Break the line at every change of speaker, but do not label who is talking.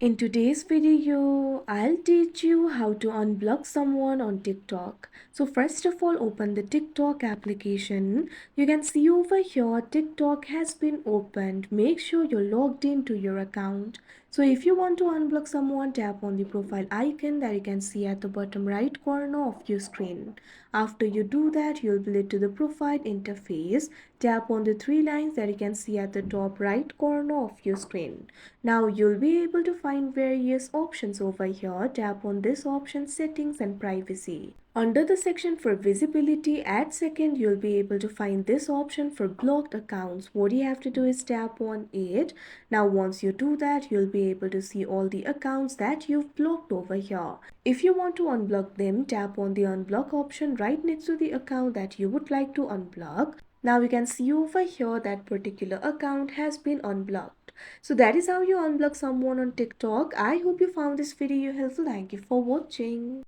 In today's video, I'll teach you how to unblock someone on TikTok. So first of all, open the TikTok application. You can see over here TikTok has been opened. Make sure you're logged into your account. So if you want to unblock someone, tap on the profile icon that you can see at the bottom right corner of your screen. After you do that, you'll be led to the profile interface. Tap on the three lines that you can see at the top right corner of your screen. Now you'll be able to find various options over here. Tap on this option, settings and privacy. Under the section for visibility, at second you'll be able to find this option for blocked accounts. What you have to do is tap on it. Now once you do that, you'll be able to see all the accounts that you've blocked over here. If you want to unblock them, tap on the unblock option right next to the account that you would like to unblock. Now you can see over here that particular account has been unblocked. So that is how you unblock someone on TikTok. I hope you found this video helpful. Thank you for watching.